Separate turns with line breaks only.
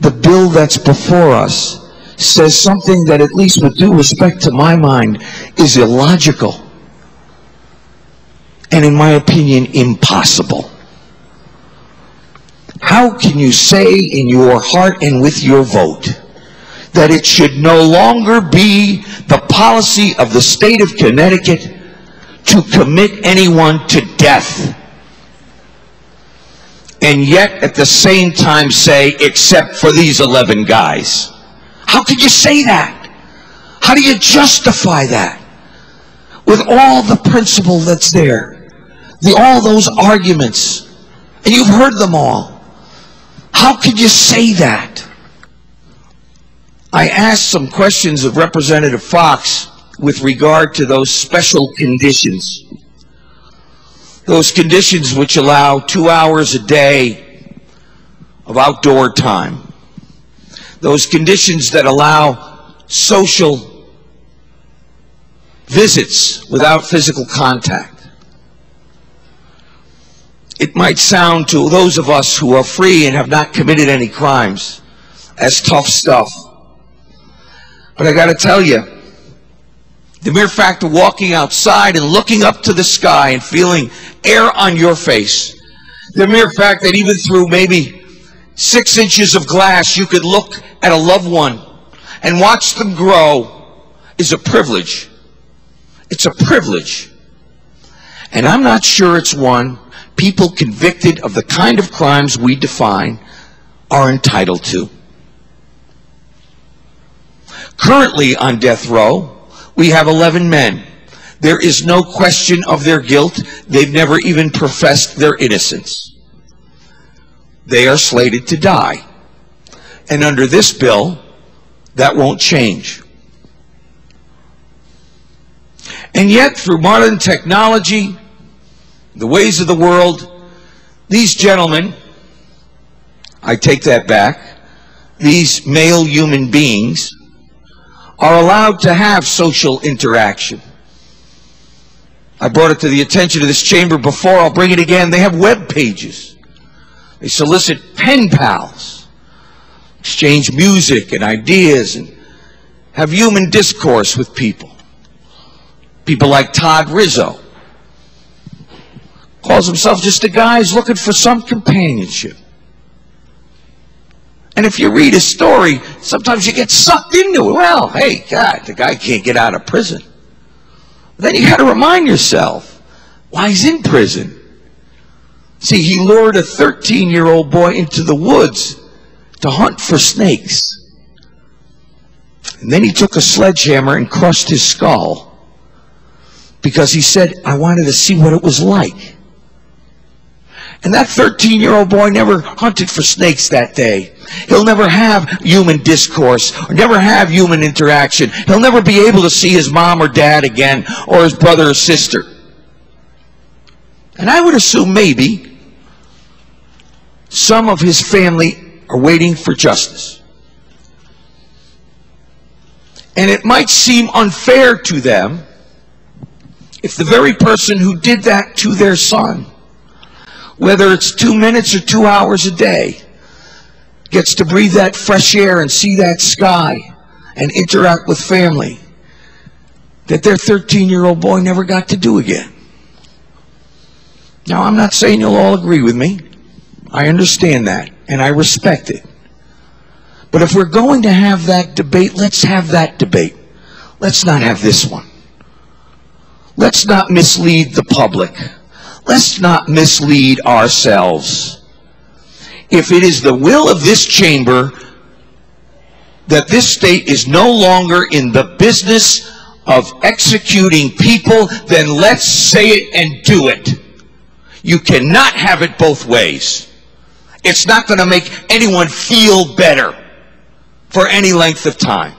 the bill that's before us says something that, at least with due respect to my mind, is illogical and, in my opinion, impossible. How can you say in your heart and with your vote that it should no longer be the policy of the state of Connecticut to commit anyone to death, and yet at the same time say, except for these 11 guys? How could you say that? How do you justify that? With all the principle that's there, all those arguments, and you've heard them all. How could you say that? I asked some questions of Representative Fox with regard to those special conditions. Those conditions which allow 2 hours a day of outdoor time. Those conditions that allow social visits without physical contact. It might sound to those of us who are free and have not committed any crimes as tough stuff. But I got to tell you, the mere fact of walking outside and looking up to the sky and feeling air on your face, the mere fact that even through maybe 6 inches of glass you could look at a loved one and watch them grow is a privilege. It's a privilege. And I'm not sure it's one people convicted of the kind of crimes we define are entitled to. Currently on death row, we have 11 men. There is no question of their guilt. They've never even professed their innocence. They are slated to die. And under this bill, that won't change. And yet, through modern technology, the ways of the world, these gentlemen, I take that back, these male human beings are allowed to have social interaction. I brought it to the attention of this chamber before. I'll bring it again. They have web pages. They solicit pen pals, exchange music and ideas, and have human discourse with people. People like Todd Rizzo calls himself just a guy who's looking for some companionship. And if you read his story, sometimes you get sucked into it. Well, hey, God, the guy can't get out of prison. Then you got to remind yourself why he's in prison. See, he lured a 13-year-old boy into the woods to hunt for snakes. And then he took a sledgehammer and crushed his skull because he said, I wanted to see what it was like. And that 13-year-old boy never hunted for snakes that day. He'll never have human discourse, or never have human interaction. He'll never be able to see his mom or dad again, or his brother or sister. And I would assume maybe some of his family are waiting for justice. And it might seem unfair to them if the very person who did that to their son, whether it's 2 minutes or 2 hours a day, gets to breathe that fresh air and see that sky and interact with family that their 13-year-old boy never got to do again. Now, I'm not saying you'll all agree with me. I understand that, and I respect it. But if we're going to have that debate, let's have that debate. Let's not have this one. Let's not mislead the public. Let's not mislead ourselves. If it is the will of this chamber that this state is no longer in the business of executing people, then let's say it and do it. You cannot have it both ways. It's not going to make anyone feel better for any length of time.